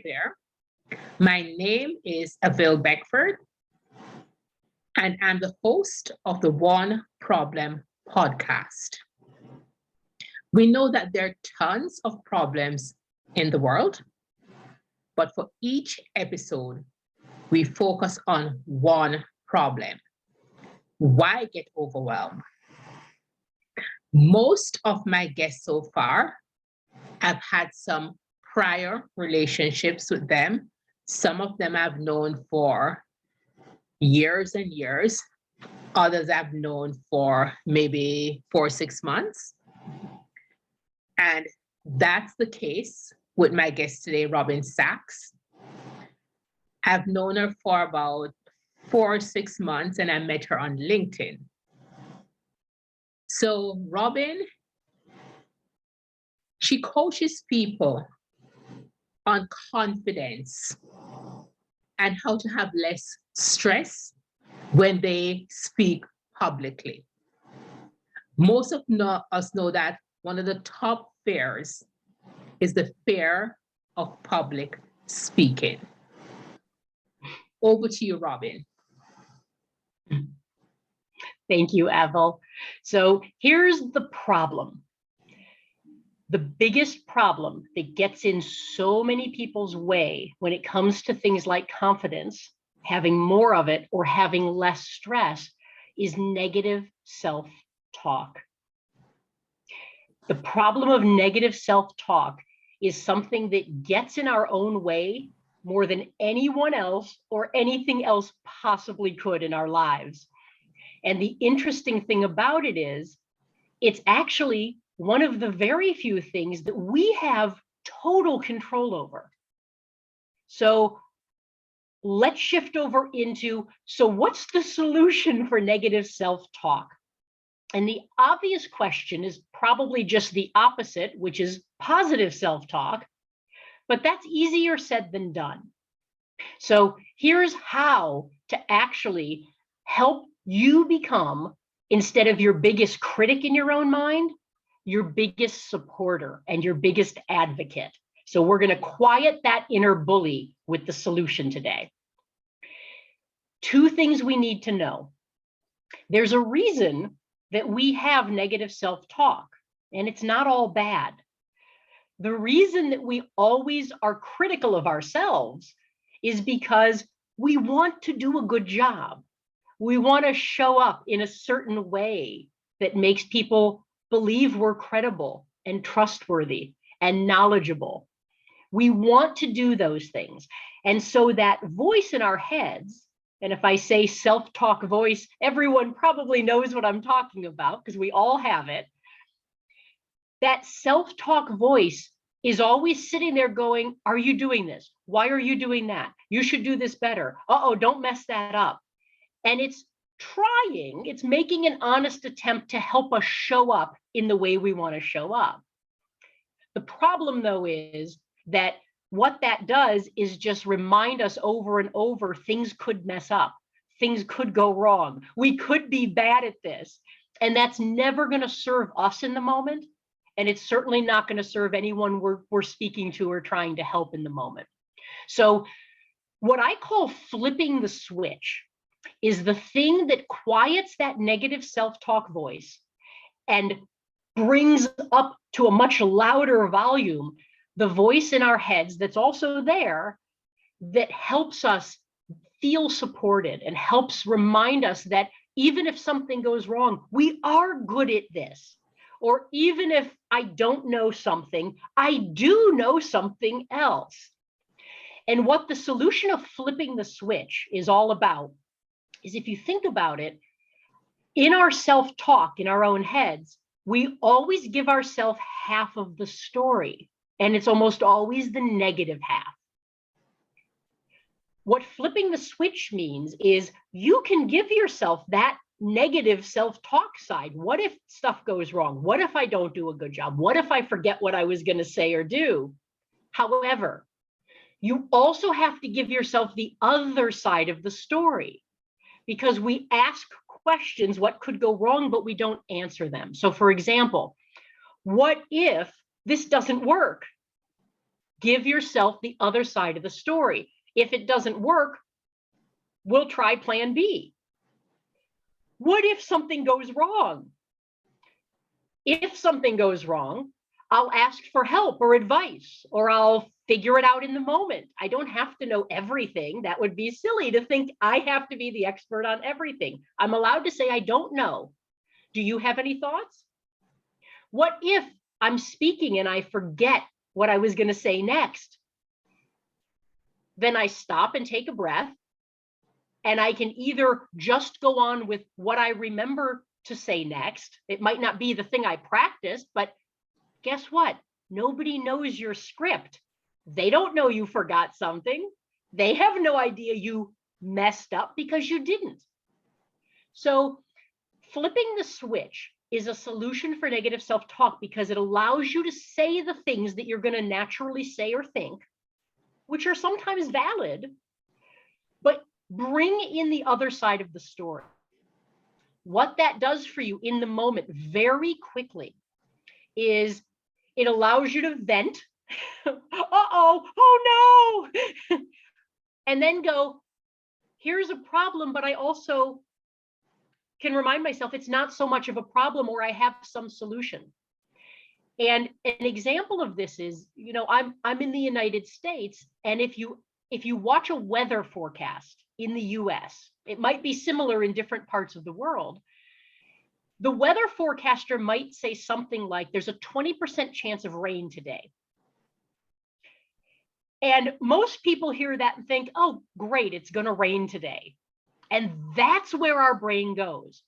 there. My name is Avil Beckford, and I'm the host of the One Problem podcast. We know that there are tons of problems in the world, but for each episode, we focus on one problem. Why get overwhelmed? Most of my guests so far, I've had some prior relationships with them. Some of them I've known for years and years. Others I've known for maybe 4 or 6 months. And that's the case with my guest today, Robin Sachs. I've known her for about 4 or 6 months, and I met her on LinkedIn. So Robin, she coaches people on confidence and how to have less stress when they speak publicly. Most of us know that one of the top fears is the fear of public speaking. Over to you, Robin. Thank you, Avil. So here's the problem. The biggest problem that gets in so many people's way when it comes to things like confidence, having more of it or having less stress, is negative self-talk. The problem of negative self-talk is something that gets in our own way more than anyone else or anything else possibly could in our lives. And the interesting thing about it is, it's actually one of the very few things that we have total control over. So let's shift over into, so what's the solution for negative self-talk? And the obvious question is probably just the opposite, which is positive self-talk, but that's easier said than done. So here's how to actually help you become, instead of your biggest critic in your own mind, your biggest supporter and your biggest advocate. So we're going to quiet that inner bully with the solution today. 2 things we need to know. There's a reason that we have negative self-talk, and it's not all bad. The reason that we always are critical of ourselves is because we want to do a good job. We want to show up in a certain way that makes people believe we're credible and trustworthy and knowledgeable. We want to do those things. And so that voice in our heads, and if I say self-talk voice, everyone probably knows what I'm talking about because we all have it. That self-talk voice is always sitting there going, are you doing this? Why are you doing that? You should do this better. Uh-oh, don't mess that up. And it's trying, it's making an honest attempt to help us show up in the way we want to show up. The problem, though, is that what that does is just remind us over and over, things could mess up, things could go wrong, we could be bad at this. And that's never going to serve us in the moment. And it's certainly not going to serve anyone we're speaking to or trying to help in the moment. So what I call flipping the switch is the thing that quiets that negative self-talk voice and brings up to a much louder volume the voice in our heads that's also there, that helps us feel supported and helps remind us that even if something goes wrong, we are good at this. Or even if I don't know something, I do know something else. And what the solution of flipping the switch is all about is, if you think about it, in our self-talk, in our own heads, we always give ourselves half of the story, and it's almost always the negative half. What flipping the switch means is you can give yourself that negative self-talk side. What if stuff goes wrong? What if I don't do a good job? What if I forget what I was going to say or do? However, you also have to give yourself the other side of the story, because we ask questions, what could go wrong, but we don't answer them. So for example, what if this doesn't work? Give yourself the other side of the story. If it doesn't work, we'll try plan B. What if something goes wrong? If something goes wrong, I'll ask for help or advice, or I'll figure it out in the moment. I don't have to know everything. That would be silly to think I have to be the expert on everything. I'm allowed to say, I don't know. Do you have any thoughts? What if I'm speaking and I forget what I was going to say next? Then I stop and take a breath, and I can either just go on with what I remember to say next. It might not be the thing I practiced, but guess what? Nobody knows your script. They don't know you forgot something. They have no idea you messed up because you didn't. So flipping the switch is a solution for negative self-talk because it allows you to say the things that you're going to naturally say or think, which are sometimes valid, but bring in the other side of the story. What that does for you in the moment very quickly is it allows you to vent. Oh no. And then go, here's a problem, but I also can remind myself it's not so much of a problem, or I have some solution. And an example of this is, I'm in the United States, and if you watch a weather forecast in the US, it might be similar in different parts of the world. The weather forecaster might say something like, there's a 20% chance of rain today. And most people hear that and think, oh, great, it's going to rain today. And that's where our brain goes.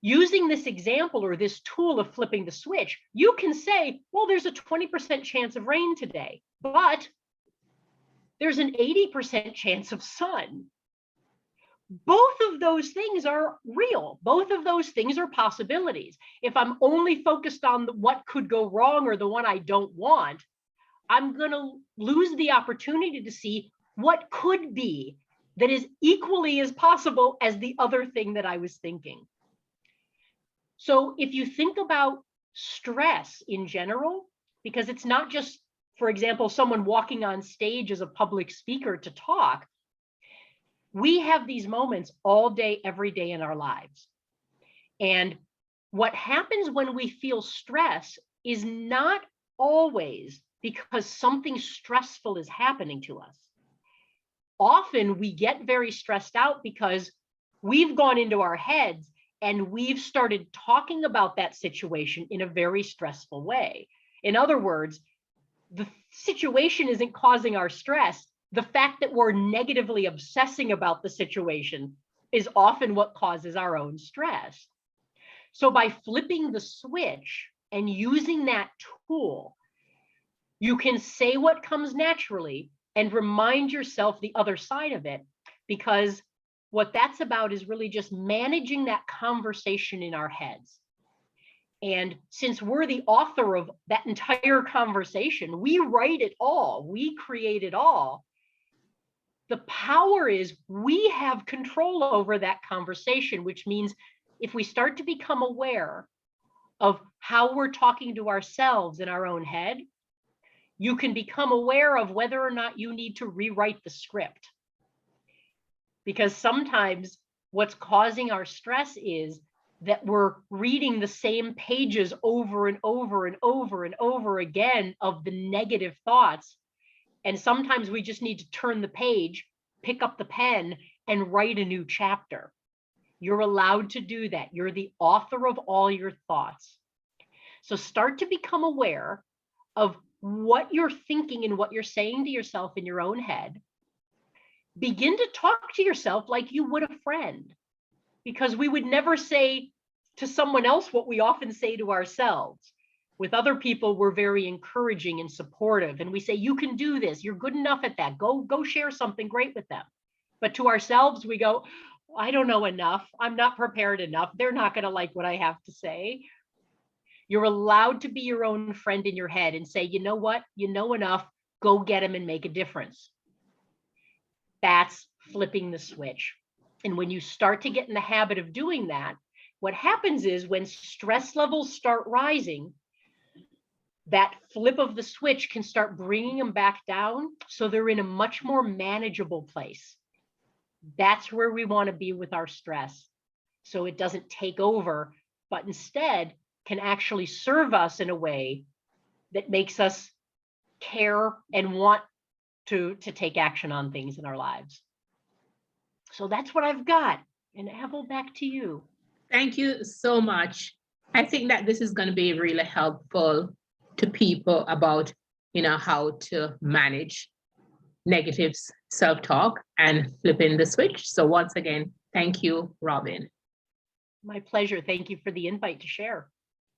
Using this example or this tool of flipping the switch, you can say, well, there's a 20% chance of rain today, but there's an 80% chance of sun. Both of those things are real. Both of those things are possibilities. If I'm only focused on what could go wrong or the one I don't want, I'm going to lose the opportunity to see what could be that is equally as possible as the other thing that I was thinking. So if you think about stress in general, because it's not just, for example, someone walking on stage as a public speaker to talk, we have these moments all day, every day in our lives. And what happens when we feel stress is not always because something stressful is happening to us. Often we get very stressed out because we've gone into our heads and we've started talking about that situation in a very stressful way. In other words, the situation isn't causing our stress. The fact that we're negatively obsessing about the situation is often what causes our own stress. So by flipping the switch and using that tool, you can say what comes naturally and remind yourself the other side of it, because what that's about is really just managing that conversation in our heads. And since we're the author of that entire conversation, we write it all, we create it all. The power is we have control over that conversation, which means if we start to become aware of how we're talking to ourselves in our own head, you can become aware of whether or not you need to rewrite the script. Because sometimes what's causing our stress is that we're reading the same pages over and over and over and over again of the negative thoughts. And sometimes we just need to turn the page, pick up the pen, and write a new chapter. You're allowed to do that. You're the author of all your thoughts. So start to become aware of what you're thinking and what you're saying to yourself in your own head. Begin to talk to yourself like you would a friend, because we would never say to someone else what we often say to ourselves. With other people, we're very encouraging and supportive, and we say, you can do this, you're good enough at that, go share something great with them. But to ourselves, we go, I don't know enough, I'm not prepared enough, they're not going to like what I have to say. You're allowed to be your own friend in your head and say, you know what, you know enough, go get them and make a difference. That's flipping the switch. And when you start to get in the habit of doing that, what happens is when stress levels start rising, that flip of the switch can start bringing them back down so they're in a much more manageable place. That's where we want to be with our stress. So it doesn't take over, but instead can actually serve us in a way that makes us care and want to take action on things in our lives. So that's what I've got. And Avril, back to you. Thank you so much. I think that this is going to be really helpful to people about, how to manage negative self-talk and flipping the switch. So once again, thank you, Robin. My pleasure. Thank you for the invite to share.